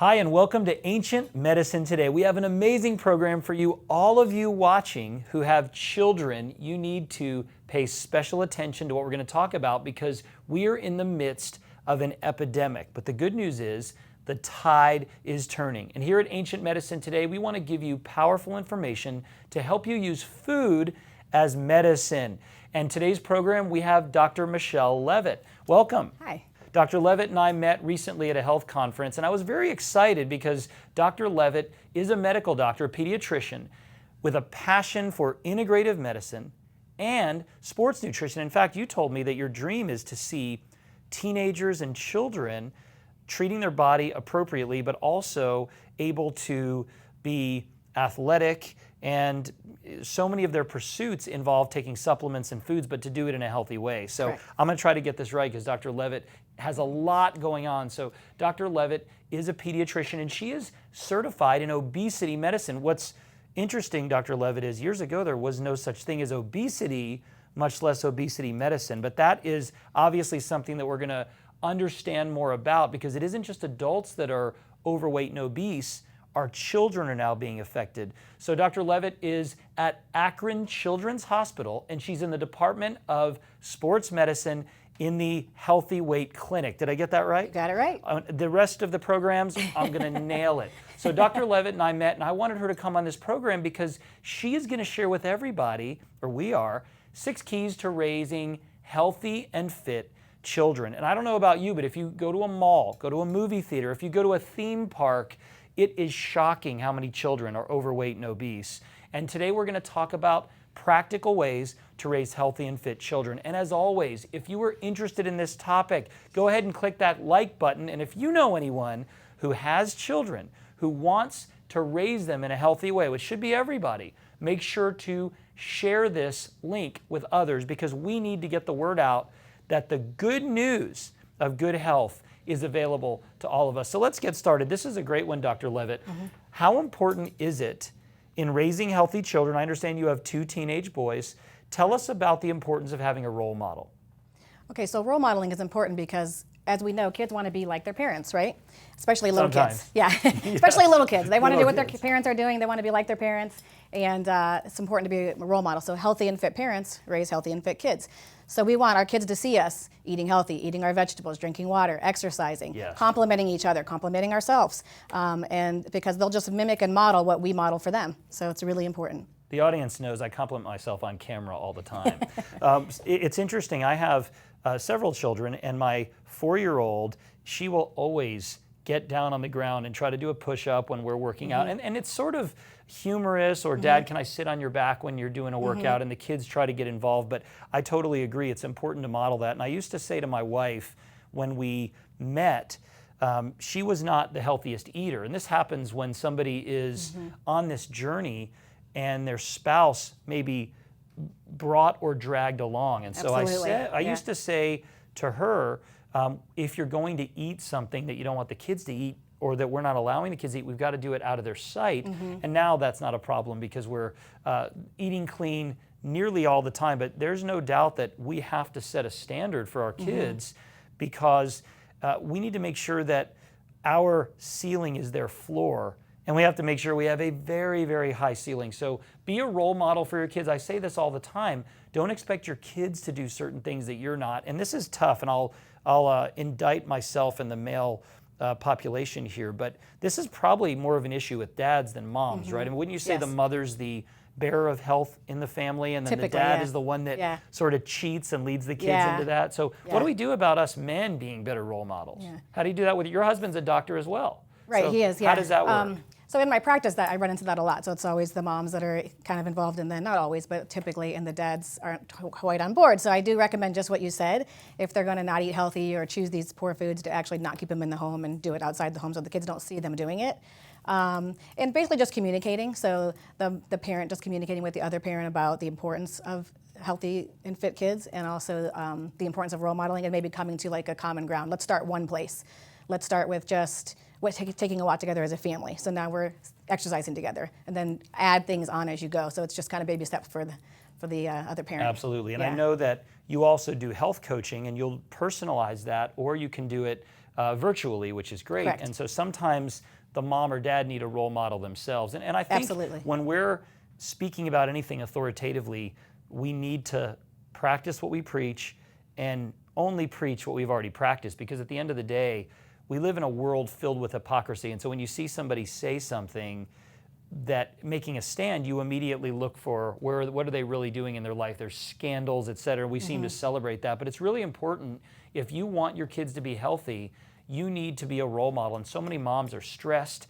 Hi, and welcome to Ancient Medicine Today. We have an amazing program for you. All of you watching who have children, you need to pay special attention to what we're going to talk about because we are in the midst of an epidemic. But the good news is the tide is turning. And here at Ancient Medicine Today, we want to give you powerful information to help you use food as medicine. And today's program, we have Dr. Michelle Levitt. Welcome. Hi. Dr. Levitt and I met recently at a health conference, and I was very excited because Dr. Levitt is a medical doctor, a pediatrician, with a passion for integrative medicine and sports nutrition. In fact, you told me that your dream is to see teenagers and children treating their body appropriately, but also able to be athletic, and so many of their pursuits involve taking supplements and foods, but to do it in a healthy way. So Correct. I'm going to try to get this right because Dr. Levitt has a lot going on. So Dr. Levitt is a pediatrician and she is certified in obesity medicine. What's interesting, Dr. Levitt, is years ago there was no such thing as obesity, much less obesity medicine. But that is obviously something that we're going to understand more about because it isn't just adults that are overweight and obese. Our children are now being affected. So Dr. Levitt is at Akron Children's Hospital, and she's in the Department of Sports Medicine in the Healthy Weight Clinic. Did I get that right? You got it right. The rest of the programs, I'm going to nail it. So Dr. Levitt and I met, and I wanted her to come on this program because she is going to share with everybody, or we are, 6 keys to raising healthy and fit children. And I don't know about you, but if you go to a mall, go to a movie theater, if you go to a theme park, it is shocking how many children are overweight and obese. And today we're going to talk about practical ways to raise healthy and fit children. And as always, if you are interested in this topic, go ahead and click that like button. And if you know anyone who has children who wants to raise them in a healthy way, which should be everybody, make sure to share this link with others because we need to get the word out that the good news of good health is available to all of us. So let's get started. This is a great one, Dr. Levitt. How important is it in raising healthy children? I understand you have 2 teenage boys. Tell us about the importance of having a role model. Okay, so role modeling is important because, as we know, kids want to be like their parents, right? Especially little Sometimes. kids. Yeah, especially little kids. They want to do what Little their kids. parents are doing. They want to be like their parents, and it's important to be a role model. So healthy and fit parents raise healthy and fit kids. So we want our kids to see us eating healthy, eating our vegetables, drinking water, exercising, Yes. complimenting each other, complimenting ourselves, and because they'll just mimic and model what we model for them. So it's really important. The audience knows I compliment myself on camera all the time. It's interesting. I have several children, and my 4-year-old, she will always get down on the ground and try to do a push-up when we're working out. And it's sort of humorous, or Dad, can I sit on your back when you're doing a workout? And the kids try to get involved, but I totally agree. It's important to model that. And I used to say to my wife when we met, she was not the healthiest eater. And this happens when somebody is on this journey and their spouse may be brought or dragged along. And so Absolutely. I used to say to her, if you're going to eat something that you don't want the kids to eat or that we're not allowing the kids to eat, we've got to do it out of their sight. And now that's not a problem because we're eating clean nearly all the time. But there's no doubt that we have to set a standard for our kids because we need to make sure that our ceiling is their floor. And we have to make sure we have a very, very high ceiling. So be a role model for your kids. I say this all the time. Don't expect your kids to do certain things that you're not. And this is tough, and I'll indict myself and the male population here, but this is probably more of an issue with dads than moms, right? I mean, wouldn't you say Yes. the mother's the bearer of health in the family, and then Typically, the dad yeah. is the one that Yeah. sort of cheats and leads the kids Yeah. into that? So what Yeah. do we do about us men being better role models? Yeah. How do you do that with your husband's a doctor as well? Right, So he is, yeah. How does that work? So in my practice, that I run into that a lot. So it's always the moms that are kind of involved in the, not always, but typically, and the dads aren't quite on board. So I do recommend just what you said. If they're going to not eat healthy or choose these poor foods, to actually not keep them in the home and do it outside the home so the kids don't see them doing it. And basically just communicating. So the parent just communicating with the other parent about the importance of healthy and fit kids, and also the importance of role modeling, and maybe coming to like a common ground. Let's start one place. Let's start with just taking a walk together as a family. So now we're exercising together, and then add things on as you go. So it's just kind of baby steps for the other parent. Absolutely, and I Yeah. know that you also do health coaching, and you'll personalize that, or you can do it virtually, which is great. Correct. And so sometimes the mom or dad need a role model themselves. And I think Absolutely. when we're speaking about anything authoritatively, we need to practice what we preach and only preach what we've already practiced, because at the end of the day, we live in a world filled with hypocrisy. And so when you see somebody say something that making a stand, you immediately look for what are they really doing in their life. There's scandals, et cetera. We seem to celebrate that, but it's really important. If you want your kids to be healthy, you need to be a role model. And so many moms are stressed.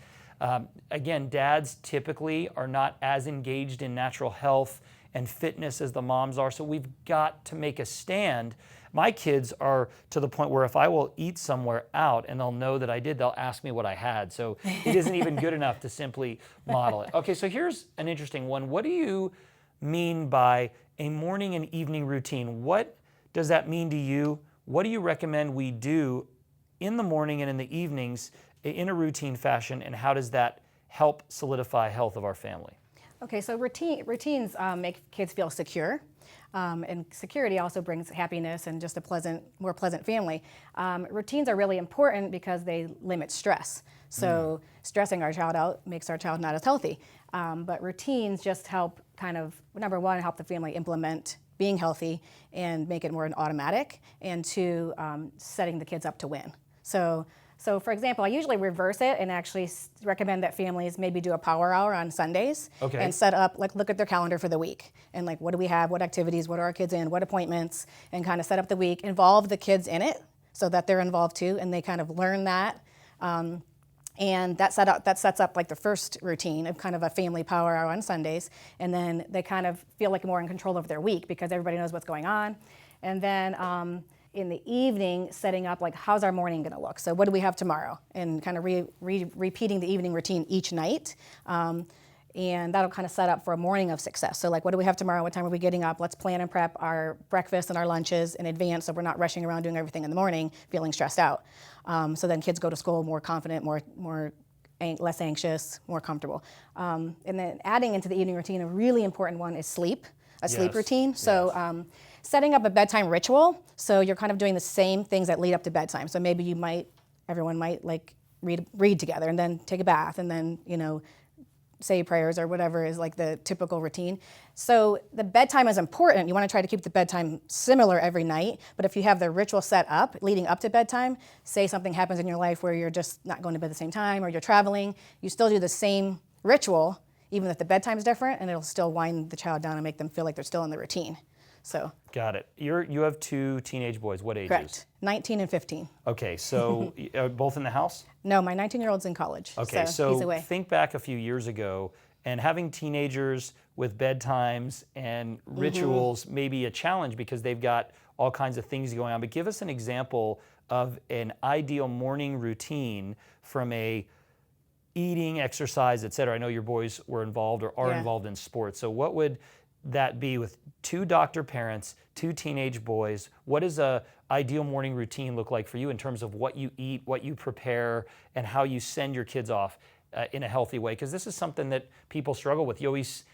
Again, dads typically are not as engaged in natural health and fitness as the moms are, so we've got to make a stand. My kids are to the point where if I will eat somewhere out and they'll know that I did, they'll ask me what I had. So it isn't even good enough to simply model it. Okay, so here's an interesting one. What do you mean by a morning and evening routine? What does that mean to you? What do you recommend we do in the morning and in the evenings in a routine fashion, and how does that help solidify health of our family? Okay, so routines make kids feel secure. And security also brings happiness and just a more pleasant family. Routines are really important because they limit stress. So stressing our child out makes our child not as healthy. But routines just help number one, help the family implement being healthy and make it more an automatic, and two, setting the kids up to win. So for example, I usually reverse it and actually recommend that families maybe do a power hour on Sundays and set up, look at their calendar for the week and what do we have, what activities, what are our kids in, what appointments, and kind of set up the week, involve the kids in it so that they're involved too, and they kind of learn that. And that sets up like the first routine of kind of a family power hour on Sundays, and then they kind of feel like more in control of their week because everybody knows what's going on. And then in the evening, setting up how's our morning going to look? So what do we have tomorrow? And kind of repeating the evening routine each night. And that'll kind of set up for a morning of success. So what do we have tomorrow? What time are we getting up? Let's plan and prep our breakfast and our lunches in advance so we're not rushing around doing everything in the morning, feeling stressed out. So then kids go to school more confident, less anxious, more comfortable. And then adding into the evening routine, a really important one is sleep, sleep routine. So setting up a bedtime ritual, so you're kind of doing the same things that lead up to bedtime. So maybe everyone might read together and then take a bath and then, say prayers or whatever is the typical routine. So the bedtime is important. You want to try to keep the bedtime similar every night, but if you have the ritual set up leading up to bedtime, say something happens in your life where you're just not going to bed at the same time or you're traveling, you still do the same ritual, even if the bedtime is different, and it'll still wind the child down and make them feel like they're still in the routine. So. Got it. You have two teenage boys. What ages? Correct. 19 and 15. Okay, so both in the house? No, my 19-year-old's in college. Okay, so he's away. Think back a few years ago, and having teenagers with bedtimes and rituals may be a challenge because they've got all kinds of things going on. But give us an example of an ideal morning routine from a eating, exercise, et cetera. I know your boys were involved or are involved in sports. So what would that be with two doctor parents, two teenage boys? What does a ideal morning routine look like for you in terms of what you eat, what you prepare, and how you send your kids off in a healthy way? Because this is something that people struggle with. You always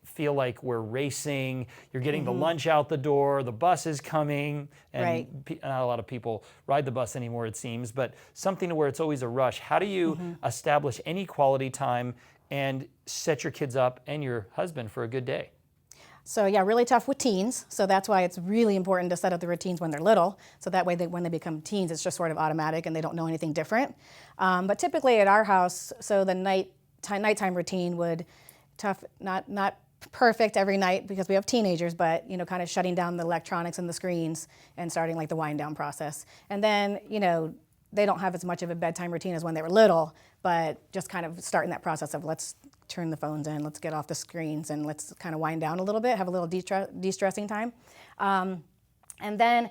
feel like we're racing, you're getting the lunch out the door, the bus is coming, and not a lot of people ride the bus anymore, it seems, but something to where it's always a rush. How do you establish any quality time and set your kids up and your husband for a good day? So really tough with teens. So that's why it's really important to set up the routines when they're little. So that way, when they become teens, it's just sort of automatic and they don't know anything different. But typically at our house, so the nighttime routine not perfect every night because we have teenagers, but kind of shutting down the electronics and the screens and starting the wind down process. And then they don't have as much of a bedtime routine as when they were little, but just kind of starting that process of let's turn the phones in, let's get off the screens, and let's kind of wind down a little bit, have a little de-stressing time. And then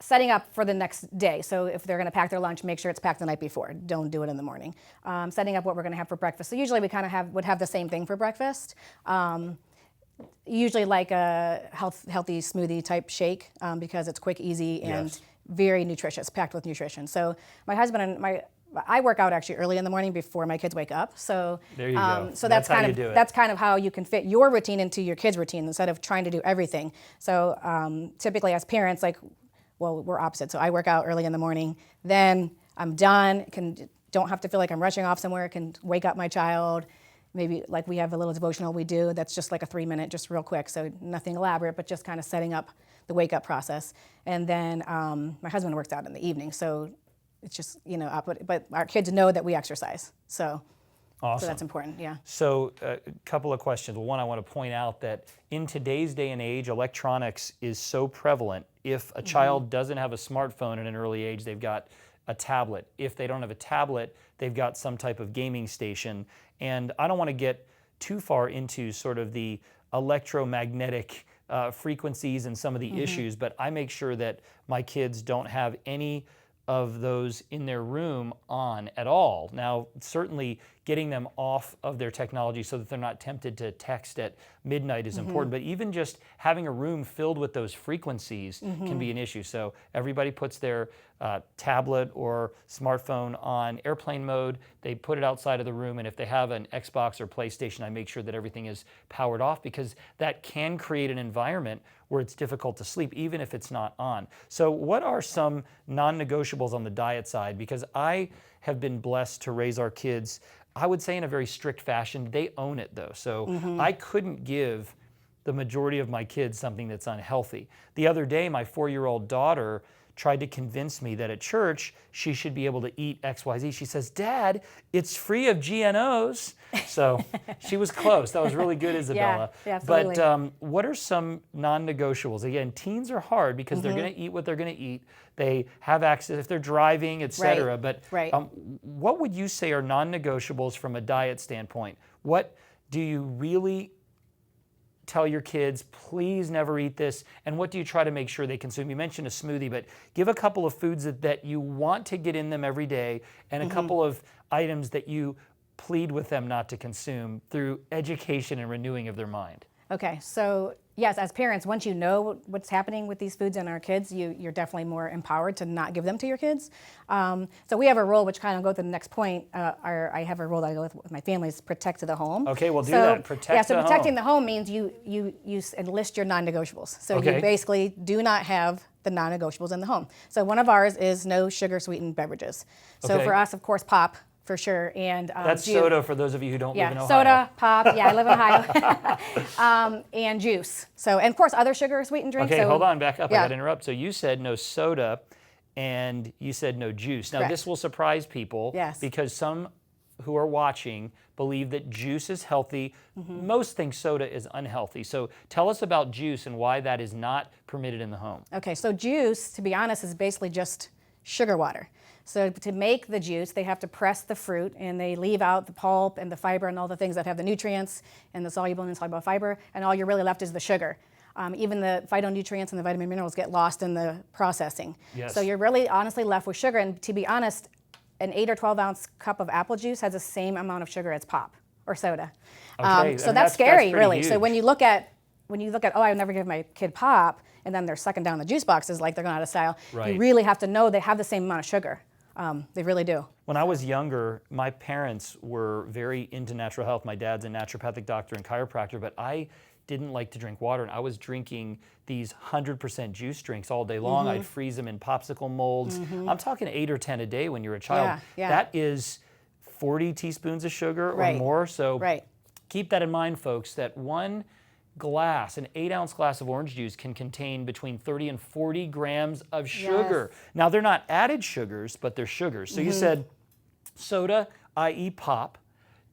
setting up for the next day. So if they're going to pack their lunch, make sure it's packed the night before. Don't do it in the morning. Setting up what we're going to have for breakfast. So usually we kind of would have the same thing for breakfast. Usually like a healthy smoothie type shake because it's quick, easy, and very nutritious, packed with nutrition. So my husband and I work out actually early in the morning before my kids wake up. So there you go. So that's kind of how you can fit your routine into your kids' routine instead of trying to do everything. So typically as parents, well, we're opposite. So I work out early in the morning, then I'm done, don't have to feel like I'm rushing off somewhere, can wake up my child. Maybe like we have a little devotional we do that's just like a 3-minute, just real quick. So nothing elaborate, but just kind of setting up the wake up process. And then my husband works out in the evening. So it's just, but our kids know that we exercise. So, awesome. So that's important, yeah. So a couple of questions. One, I want to point out that in today's day and age, electronics is so prevalent. If a child doesn't have a smartphone at an early age, they've got a tablet. If they don't have a tablet, they've got some type of gaming station. And I don't want to get too far into sort of the electromagnetic frequencies and some of the issues, but I make sure that my kids don't have any of those in their room on at all. Now, certainly getting them off of their technology so that they're not tempted to text at midnight is important, but even just having a room filled with those frequencies can be an issue. So everybody puts their tablet or smartphone on airplane mode, they put it outside of the room, and if they have an Xbox or PlayStation, I make sure that everything is powered off, because that can create an environment where it's difficult to sleep, even if it's not on. So what are some non-negotiables on the diet side? Because I have been blessed to raise our kids, I would say, in a very strict fashion. They own it though. So I couldn't give the majority of my kids something that's unhealthy. The other day, my 4-year-old daughter tried to convince me that at church she should be able to eat XYZ. She says, "Dad, it's free of GNOs." So she was close. That was really good, Isabella. Yeah, absolutely. But what are some non-negotiables? Again, teens are hard because they're going to eat what they're going to eat. They have access if they're driving, etc. But what would you say are non-negotiables from a diet standpoint? What do you really tell your kids, please never eat this, and what do you try to make sure they consume? You mentioned a smoothie, but give a couple of foods that you want to get in them every day, and a couple of items that you plead with them not to consume through education and renewing of their mind. Okay, so yes, as parents, once you know what's happening with these foods in our kids, you're definitely more empowered to not give them to your kids. So we have a rule, which kind of go to the next point. I have a rule that I go with my family, is protect to the home. Okay, we'll do that. Protect so protecting the home means you enlist your non-negotiables. So you basically do not have the non-negotiables in the home. So one of ours is no sugar sweetened beverages. So for us, of course, pop. For sure, and that's soda for those of you who don't live in Ohio. Soda, pop. Yeah, I live in Ohio. And juice. So, and of course, other sugar sweetened drinks. Okay, so, hold on, back up. I got to interrupt. So you said no soda, and you said no juice. Now this will surprise people, because some who are watching believe that juice is healthy. Most think soda is unhealthy. So tell us about juice and why that is not permitted in the home. Okay, so juice, to be honest, is basically just sugar water. So to make the juice, they have to press the fruit, and they leave out the pulp and the fiber and all the things that have the nutrients and the soluble and insoluble fiber, and all you're really left is the sugar. Even the phytonutrients and the vitamin minerals get lost in the processing. So you're really honestly left with sugar, and to be honest, an 8 or 12 ounce cup of apple juice has the same amount of sugar as pop or soda. So that's scary, really. Huge. So when you look at, oh, I would never give my kid pop, and then they're sucking down the juice boxes like they're going out of style, you really have to know they have the same amount of sugar. They really do. When I was younger, my parents were very into natural health. My dad's a naturopathic doctor and chiropractor, but I didn't like to drink water, and I was drinking these 100% juice drinks all day long. I'd freeze them in popsicle molds. I'm talking 8 or 10 a day when you're a child. That is 40 teaspoons of sugar or more. So keep that in mind, folks, that one glass, an 8-ounce glass of orange juice can contain between 30 and 40 grams of sugar. Now, they're not added sugars, but they're sugars. So you said soda, i.e. pop,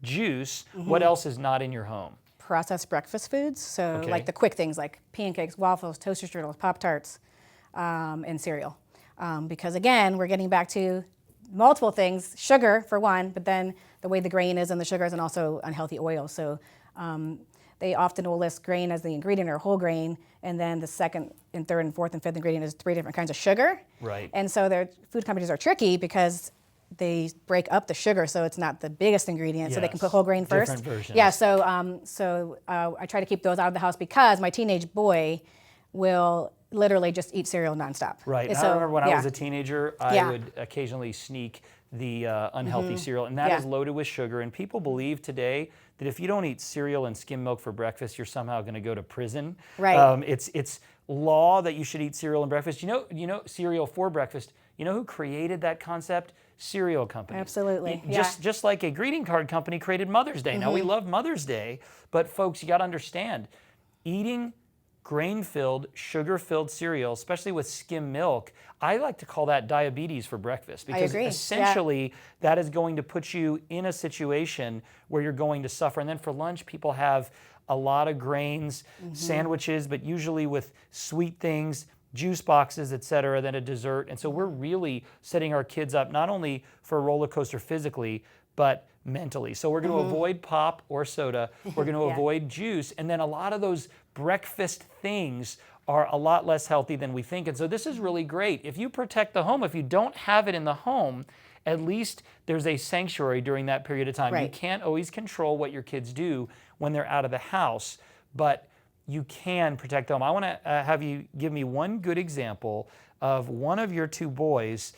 juice. What else is not in your home? Processed breakfast foods, so like the quick things like pancakes, waffles, toaster strudels, Pop-Tarts, and cereal. Because again, we're getting back to multiple things, sugar for one, but then the way the grain is and the sugars, and also unhealthy oils. So they often will list grain as the ingredient or whole grain, and then the second and third and fourth and fifth ingredient is 3 different kinds of sugar. And so their food companies are tricky because they break up the sugar so it's not the biggest ingredient, so they can put whole grain first. Different versions. Yeah, so I try to keep those out of the house because my teenage boy will literally just eat cereal nonstop. And so, I remember when I was a teenager, I would occasionally sneak the unhealthy cereal, and that is loaded with sugar. And people believe today that if you don't eat cereal and skim milk for breakfast, you're somehow going to go to prison. It's law that you should eat cereal and breakfast. You know cereal for breakfast. You know who created that concept? Cereal companies. Absolutely. Just like a greeting card company created Mother's Day. Now we love Mother's Day, but folks, you got to understand, eating grain-filled, sugar-filled cereal, especially with skim milk, I like to call that diabetes for breakfast, because essentially that is going to put you in a situation where you're going to suffer. And then for lunch, people have a lot of grains, sandwiches, but usually with sweet things, juice boxes, et cetera, then a dessert. And so we're really setting our kids up not only for a roller coaster physically, but mentally. So we're going to avoid pop or soda. We're going to avoid juice. And then a lot of those breakfast things are a lot less healthy than we think. And so this is really great. If you protect the home, if you don't have it in the home, at least there's a sanctuary during that period of time. You can't always control what your kids do when they're out of the house, but you can protect them. I want to have you give me one good example of one of your two boys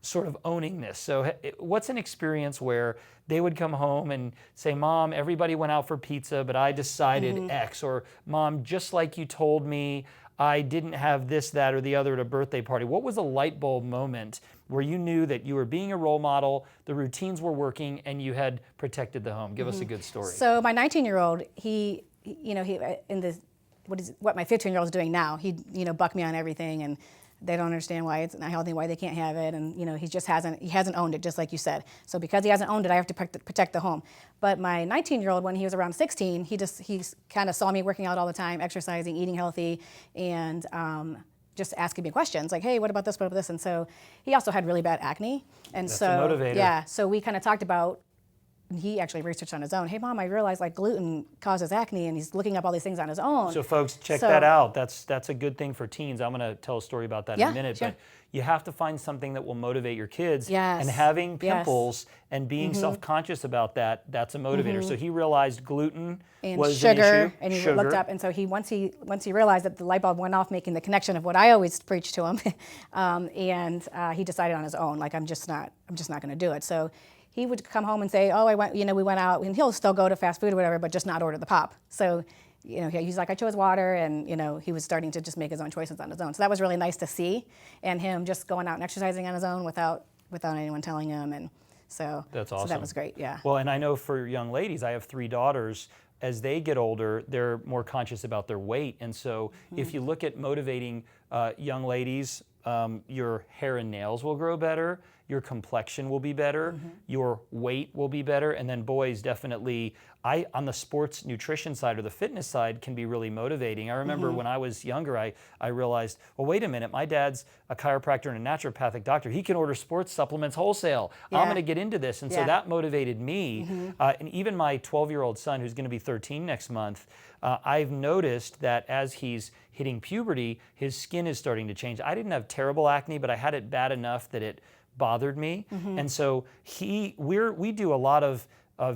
sort of owning this. So what's an experience where they would come home and say, Mom, everybody went out for pizza, but I decided X, or Mom, just like you told me, I didn't have this, that, or the other at a birthday party. What was a light bulb moment where you knew that you were being a role model, the routines were working, and you had protected the home? Give us a good story. So my 19-year-old, he in the what my 15-year-old is doing now, he buck me on everything, and they don't understand why it's not healthy, why they can't have it, and he just hasn't owned it, just like you said. So because he hasn't owned it, I have to protect the home. But my 19-year-old, when he was around 16, he kind of saw me working out all the time, exercising, eating healthy, and just asking me questions like, hey, what about this, what about this? And so he also had really bad acne, and That's a motivator. So we kind of talked about. He actually researched on his own. Hey, Mom, I realized like gluten causes acne, and he's looking up all these things on his own. So folks, check that out. That's a good thing for teens. I'm going to tell a story about that in a minute. But you have to find something that will motivate your kids. And having pimples and being self-conscious about that, that's a motivator. So he realized gluten and was sugar, an issue. And he looked up, and so once he realized that the light bulb went off, making the connection of what I always preach to him, and he decided on his own, like I'm just not going to do it. So he would come home and say, oh, we went out, and he'll still go to fast food or whatever, but just not order the pop. So, he's like, I chose water, and, he was starting to just make his own choices on his own. So that was really nice to see, and him just going out and exercising on his own without anyone telling him, and so. That's awesome. So that was great, yeah. Well, and I know for young ladies, I have 3 daughters. As they get older, they're more conscious about their weight, and so if you look at motivating young ladies, your hair and nails will grow better, your complexion will be better, your weight will be better, and then boys definitely, on the sports nutrition side or the fitness side, can be really motivating. I remember when I was younger, I realized, well, wait a minute, my dad's a chiropractor and a naturopathic doctor. He can order sports supplements wholesale. I'm going to get into this, and so that motivated me. And even my 12-year-old son, who's going to be 13 next month, I've noticed that as he's hitting puberty, his skin is starting to change. I didn't have terrible acne, but I had it bad enough that it bothered me. And so we do a lot of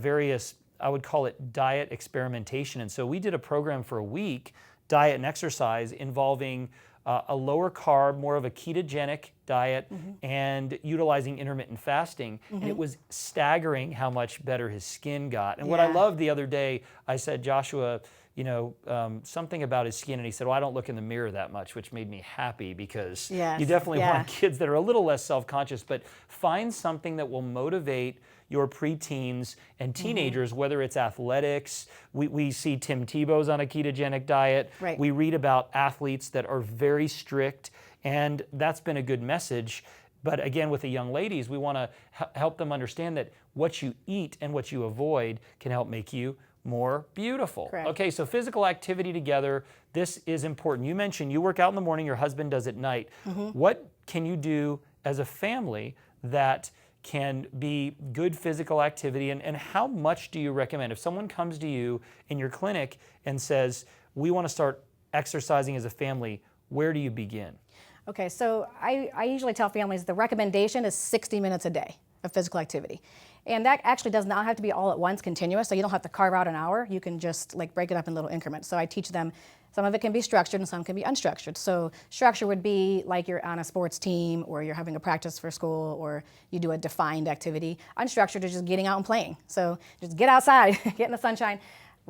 various, I would call it diet experimentation. And so we did a program for a week, diet and exercise, involving a lower carb, more of a ketogenic diet, and utilizing intermittent fasting. And it was staggering how much better his skin got. And what I loved the other day, I said, Joshua, something about his skin, and he said, well, I don't look in the mirror that much, which made me happy, because you definitely want kids that are a little less self-conscious, but find something that will motivate your preteens and teenagers, whether it's athletics. We see Tim Tebow's on a ketogenic diet. We read about athletes that are very strict, and that's been a good message. But again, with the young ladies, we want to help them understand that what you eat and what you avoid can help make you more beautiful. Okay, so physical activity together, this is important. You mentioned you work out in the morning, your husband does at night. What can you do as a family that can be good physical activity, and how much do you recommend? If someone comes to you in your clinic and says, we want to start exercising as a family, where do you begin? Okay, so I usually tell families the recommendation is 60 minutes a day of physical activity. And that actually does not have to be all at once continuous, so you don't have to carve out an hour. You can just break it up in little increments. So I teach them, some of it can be structured and some can be unstructured. So structure would be like you're on a sports team, or you're having a practice for school, or you do a defined activity. Unstructured is just getting out and playing. So just get outside, get in the sunshine,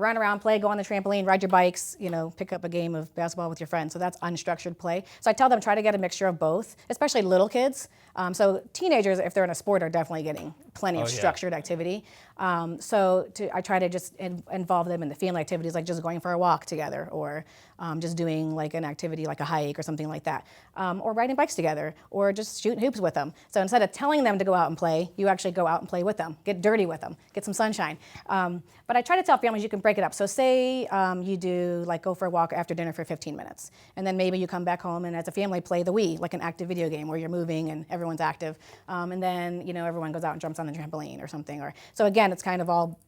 run around, play, go on the trampoline, ride your bikes, pick up a game of basketball with your friends. So that's unstructured play. So I tell them try to get a mixture of both, especially little kids. So teenagers, if they're in a sport, are definitely getting plenty of structured activity. I try to just involve them in the family activities, like just going for a walk together, or just doing like an activity like a hike or something like that, or riding bikes together, or just shooting hoops with them. So instead of telling them to go out and play, you actually go out and play with them, get dirty with them, get some sunshine. But I try to tell families you can break it up. So say you do like go for a walk after dinner for 15 minutes, and then maybe you come back home and as a family play the Wii, like an active video game where you're moving and everyone's active, and then everyone goes out and jumps on the trampoline or something. Or so again, it's kind of all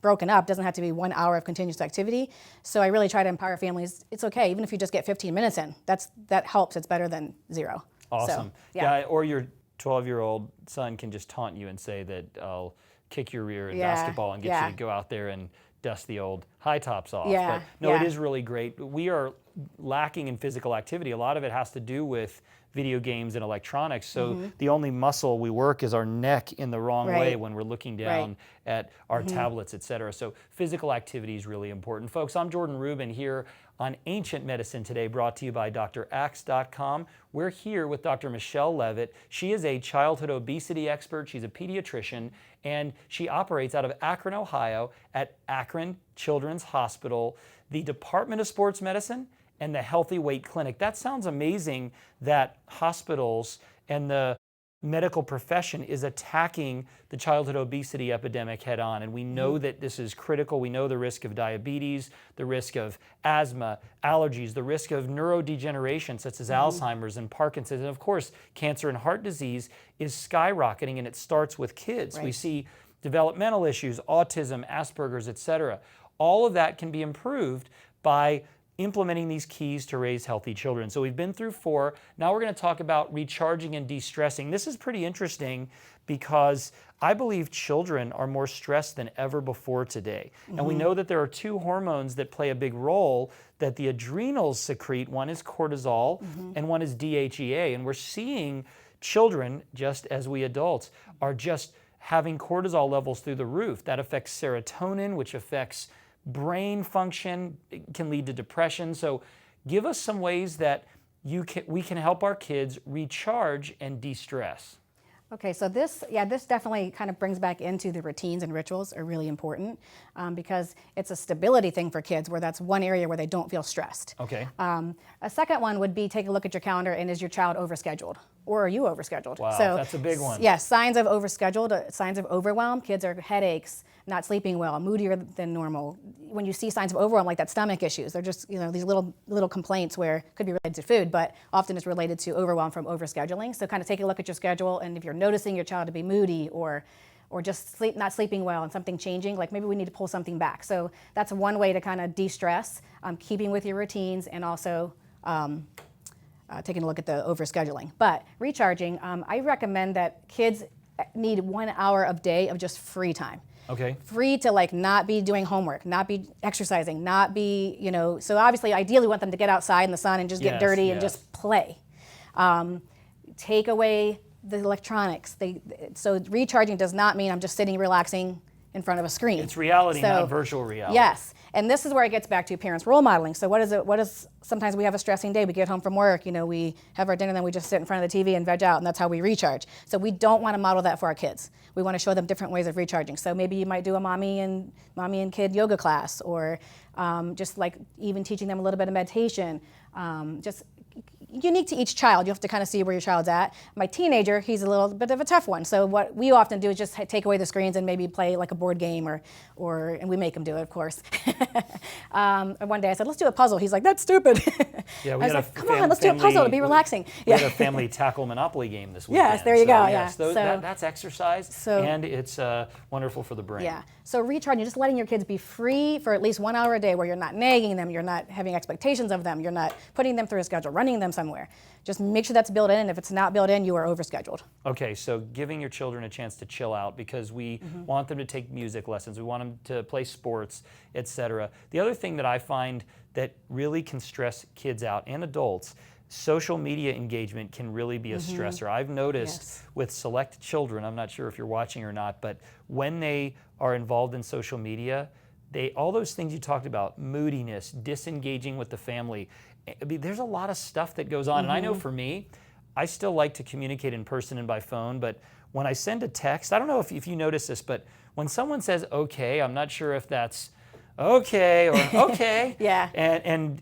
broken up. Doesn't have to be 1 hour of continuous activity. So I really try to empower families. It's okay, even if you just get 15 minutes in. That helps. It's better than zero. Awesome. So, yeah. Or your 12-year-old son can just taunt you and say that I'll kick your rear in basketball and get you to go out there and dust the old high tops off. Yeah. But no, it is really great. We are lacking in physical activity. A lot of it has to do with video games and electronics. So the only muscle we work is our neck in the wrong way when we're looking down at our tablets, et cetera. So physical activity is really important. Folks, I'm Jordan Rubin here on Ancient Medicine Today, brought to you by draxe.com. We're here with Dr. Michelle Levitt. She is a childhood obesity expert. She's a pediatrician, and she operates out of Akron, Ohio at Akron Children's Hospital, the Department of Sports Medicine, and the Healthy Weight Clinic. That sounds amazing that hospitals and the medical profession is attacking the childhood obesity epidemic head on. And we know that this is critical. We know the risk of diabetes, the risk of asthma, allergies, the risk of neurodegeneration such as Alzheimer's and Parkinson's. And of course, cancer and heart disease is skyrocketing, and it starts with kids. We see developmental issues, autism, Asperger's, et cetera. All of that can be improved by implementing these keys to raise healthy children. So we've been through 4. Now we're going to talk about recharging and de-stressing. This is pretty interesting because I believe children are more stressed than ever before today. And we know that there are 2 hormones that play a big role that the adrenals secrete. One is cortisol and one is DHEA. And we're seeing children, just as we adults, are just having cortisol levels through the roof. That affects serotonin, which affects brain function. It can lead to depression. So give us some ways that we can help our kids recharge and de-stress. Okay, so this definitely kind of brings back into the routines and rituals are really important because it's a stability thing for kids where that's one area where they don't feel stressed. Okay. A second one would be take a look at your calendar and is your child overscheduled or are you overscheduled? Wow, so, that's a big one. Yes, signs of overscheduled, signs of overwhelm. Kids are headaches, not sleeping well, moodier than normal. When you see signs of overwhelm, like that stomach issues, they're just these little complaints where it could be related to food, but often it's related to overwhelm from overscheduling. So kind of take a look at your schedule, and if you're noticing your child to be moody or just not sleeping well and something changing, like maybe we need to pull something back. So that's one way to kind of de-stress, keeping with your routines and also taking a look at the overscheduling. But recharging, I recommend that kids need 1 hour a day of just free time. Okay. Free to like not be doing homework, not be exercising, not be, so obviously ideally we want them to get outside in the sun and just get dirty and just play. Take away the electronics. So recharging does not mean I'm just sitting relaxing in front of a screen. It's reality, not virtual reality. Yes, and this is where it gets back to parents role modeling. So sometimes we have a stressing day, we get home from work, we have our dinner, then we just sit in front of the TV and veg out, and that's how we recharge. So we don't want to model that for our kids. We want to show them different ways of recharging. So maybe you might do a mommy and kid yoga class, or just like even teaching them a little bit of meditation, just unique to each child. You have to kind of see where your child's at. My teenager, he's a little bit of a tough one. So what we often do is just take away the screens and maybe play like a board game and we make him do it, of course. One day I said, let's do a puzzle. He's like, that's stupid. Yeah, I was like, come on, let's do a puzzle to be relaxing. We had a family tackle Monopoly game this weekend. Yes, there you go. Yes, Yeah. that's exercise, and it's wonderful for the brain. Yeah. So recharging, just letting your kids be free for at least 1 hour a day where you're not nagging them, you're not having expectations of them, you're not putting them through a schedule, running them somewhere. Just make sure that's built in, and if it's not built in, you are overscheduled. Okay, so giving your children a chance to chill out because we want them to take music lessons, we want them to play sports, etc. The other thing that I find that really can stress kids out and adults, social media engagement can really be a stressor. I've noticed with select children, I'm not sure if you're watching or not, but when they are involved in social media, all those things you talked about, moodiness, disengaging with the family. I mean, there's a lot of stuff that goes on. And I know for me, I still like to communicate in person and by phone, but when I send a text, I don't know if you notice this, but when someone says okay, I'm not sure if that's okay or okay. Yeah. And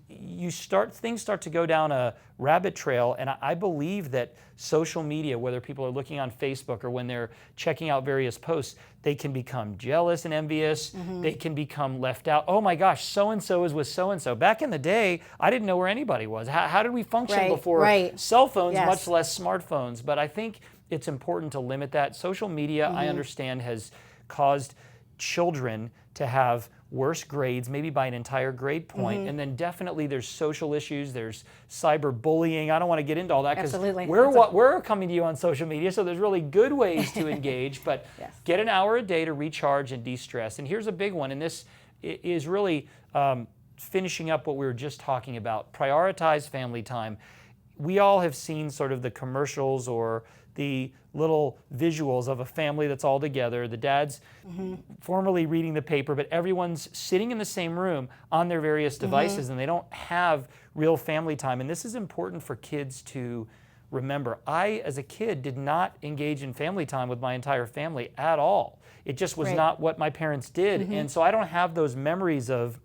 things start to go down a rabbit trail, and I believe that social media, whether people are looking on Facebook or when they're checking out various posts, they can become jealous and envious. They can become left out. Oh my gosh, so-and-so is with so-and-so. Back in the day, I didn't know where anybody was. How did we function before cell phones, much less smartphones? But I think it's important to limit that. Social media, I understand, has caused children to have worse grades, maybe by an entire grade point. And then definitely there's social issues, there's cyberbullying. I don't want to get into all that because we're coming to you on social media, so there's really good ways to engage, but get an hour a day to recharge and de-stress. And here's a big one, and this is really finishing up what we were just talking about. Prioritize family time. We all have seen sort of the commercials or the little visuals of a family that's all together. The dad's formally reading the paper, but everyone's sitting in the same room on their various devices, and they don't have real family time. And this is important for kids to remember. I, as a kid, did not engage in family time with my entire family at all. It just was not what my parents did. And so I don't have those memories of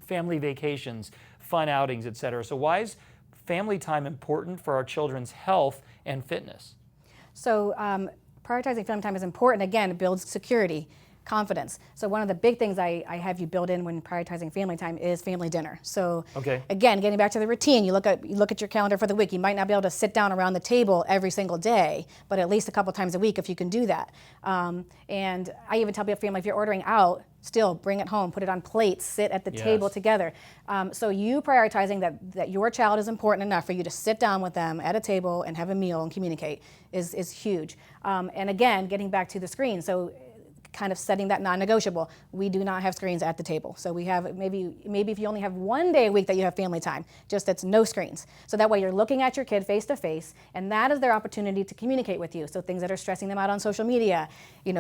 family vacations, fun outings, etc. So why is family time important for our children's health and fitness? So prioritizing family time is important. Again, it builds security, confidence. So one of the big things I have you build in when prioritizing family time is family dinner. So again, getting back to the routine, you look at your calendar for the week. You might not be able to sit down around the table every single day, but at least a couple times a week if you can do that. And I even tell people, family, if you're ordering out, still bring it home, put it on plates, sit at the table together. So you prioritizing that your child is important enough for you to sit down with them at a table and have a meal and communicate is huge. And again, getting back to the screen, so kind of setting that non-negotiable. We do not have screens at the table. So we have maybe if you only have one day a week that you have family time, just that's no screens. So that way you're looking at your kid face to face, and that is their opportunity to communicate with you. So things that are stressing them out on social media,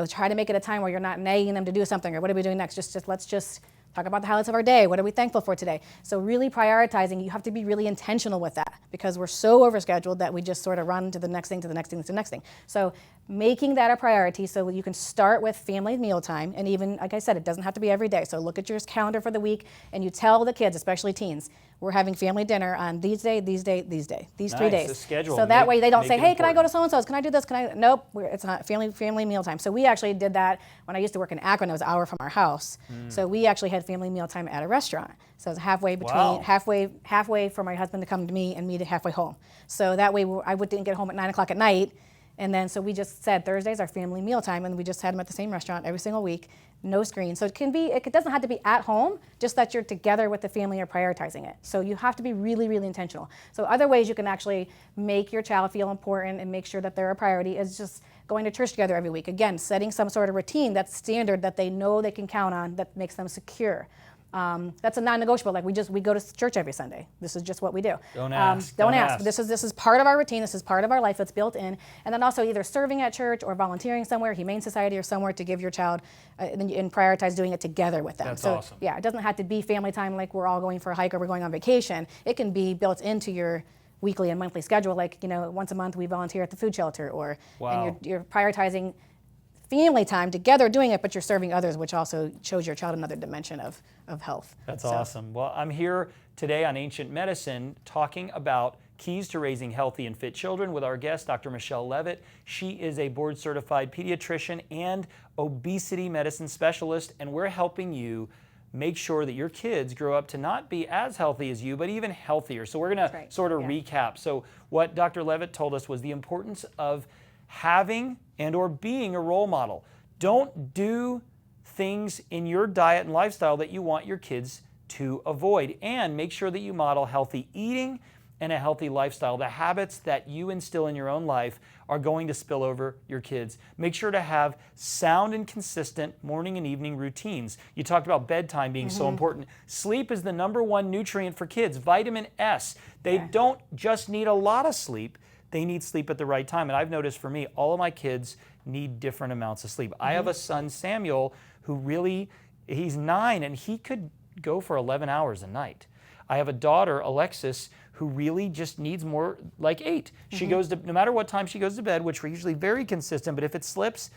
try to make it a time where you're not nagging them to do something or what are we doing next? Let's just talk about the highlights of our day. What are we thankful for today? So really prioritizing, you have to be really intentional with that because we're so overscheduled that we just sort of run to the next thing, to the next thing, to the next thing. So making that a priority so you can start with family mealtime, and even, like I said, it doesn't have to be every day. So look at your calendar for the week and you tell the kids, especially teens, we're having family dinner on these 3 days. The schedule. So that way they don't say, hey, can I go to so-and-so's? Can I do this? Nope, it's not family mealtime. So we actually did that when I used to work in Akron. It was an hour from our house. So we actually had family mealtime at a restaurant. So it was halfway between, halfway for my husband to come to me and me to halfway home. So that way I didn't get home at 9 o'clock at night. And then so we just said Thursday's our family mealtime, and we just had them at the same restaurant every single week, no screen. So it doesn't have to be at home, just that you're together with the family or prioritizing it. So you have to be really, really intentional. So other ways you can actually make your child feel important and make sure that they're a priority is just going to church together every week. Again, setting some sort of routine that's standard that they know they can count on that makes them secure. That's a non-negotiable. Like we go to church every Sunday. This is just what we do. Don't ask. Don't ask. This is part of our routine. This is part of our life. It's built in. And then also either serving at church or volunteering somewhere, Humane Society or somewhere, to give your child and prioritize doing it together with them. That's so awesome. Yeah, it doesn't have to be family time like we're all going for a hike or we're going on vacation. It can be built into your weekly and monthly schedule. Like once a month we volunteer at the food shelter, or and you're prioritizing family time together doing it, but you're serving others, which also shows your child another dimension of health. That's awesome. Well, I'm here today on Ancient Medicine talking about keys to raising healthy and fit children with our guest, Dr. Michelle Levitt. She is a board-certified pediatrician and obesity medicine specialist, and we're helping you make sure that your kids grow up to not be as healthy as you, but even healthier. So we're going to sort of recap. So what Dr. Levitt told us was the importance of having and or being a role model. Don't do things in your diet and lifestyle that you want your kids to avoid, and make sure that you model healthy eating and a healthy lifestyle. The habits that you instill in your own life are going to spill over your kids. Make sure to have sound and consistent morning and evening routines. You talked about bedtime being so important. Sleep is the #1 nutrient for kids, vitamin S. They don't just need a lot of sleep, they need sleep at the right time. And I've noticed for me, all of my kids need different amounts of sleep. I have a son, Samuel, who really He's 9 and he could go for 11 hours a night. I have a daughter, Alexis, who really just needs more like 8. She goes to, no matter what time she goes to bed, which we're usually very consistent, but if it slips,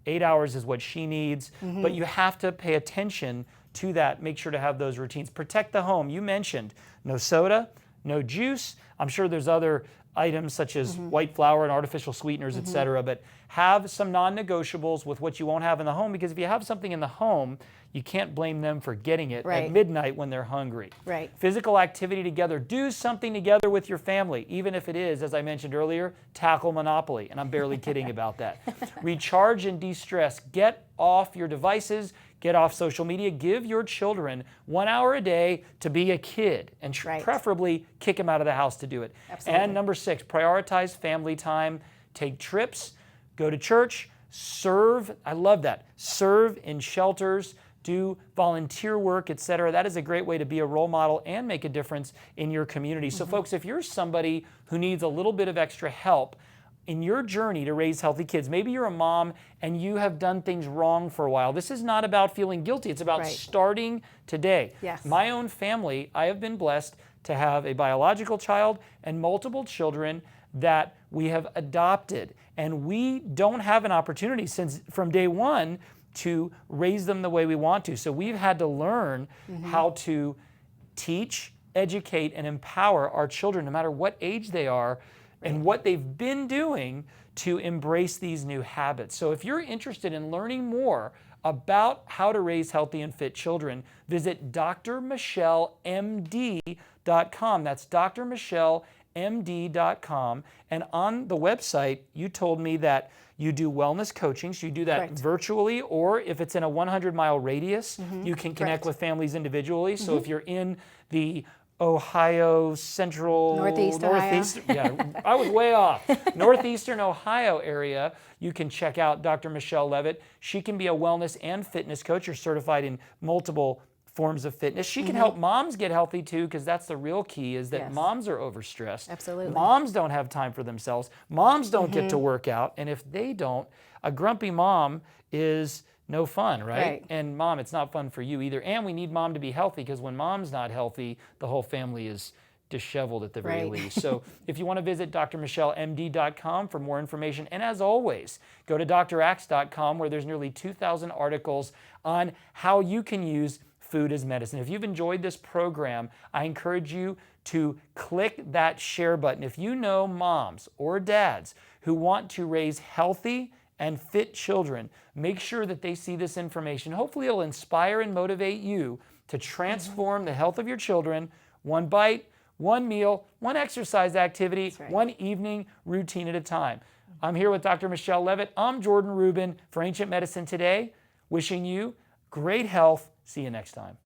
8 hours is what she needs. But you have to pay attention to that. Make sure to have those routines. Protect the home. You mentioned no soda, no juice. I'm sure there's other items such as white flour and artificial sweeteners, etc. But have some non-negotiables with what you won't have in the home, because if you have something in the home, you can't blame them for getting it at midnight when they're hungry. Right. Physical activity together. Do something together with your family, even if it is, as I mentioned earlier, tackle Monopoly. And I'm barely kidding about that. Recharge and de-stress. Get off your devices. Get off social media. Give your children 1 hour a day to be a kid, and preferably kick them out of the house to do it. Absolutely. And number 6, prioritize family time. Take trips, go to church, serve. I love that. Serve in shelters, do volunteer work, etc. That is a great way to be a role model and make a difference in your community. So folks, if you're somebody who needs a little bit of extra help in your journey to raise healthy kids, maybe you're a mom and you have done things wrong for a while. This is not about feeling guilty. It's about starting today. Yes. My own family, I have been blessed to have a biological child and multiple children that we have adopted. And we don't have an opportunity from day one to raise them the way we want to. So we've had to learn how to teach, educate, and empower our children, no matter what age they are, and what they've been doing to embrace these new habits. So if you're interested in learning more about how to raise healthy and fit children, visit drmichellemd.com. That's drmichellemd.com. And on the website, you told me that you do wellness coaching, so you do that virtually, or if it's in a 100-mile radius, you can connect with families individually. So if you're in the Ohio Central, Northeast Ohio. Yeah, I was way off. Northeastern Ohio area, you can check out Dr. Michelle Levitt. She can be a wellness and fitness coach. You're certified in multiple forms of fitness. She can help moms get healthy too, because that's the real key, is that moms are overstressed. Absolutely. Moms don't have time for themselves. Moms don't get to work out. And if they don't, a grumpy mom is no fun, right? And mom, it's not fun for you either. And we need mom to be healthy, because when mom's not healthy, the whole family is disheveled at the very least. So if you want to visit drmichellemd.com for more information, and as always, go to draxe.com, where there's nearly 2,000 articles on how you can use food as medicine. If you've enjoyed this program, I encourage you to click that share button. If you know moms or dads who want to raise healthy and fit children, make sure that they see this information. Hopefully it'll inspire and motivate you to transform the health of your children, one bite, one meal, one exercise activity, one evening routine at a time. I'm here with Dr. Michelle Levitt. I'm Jordan Rubin for Ancient Medicine Today, wishing you great health. See you next time.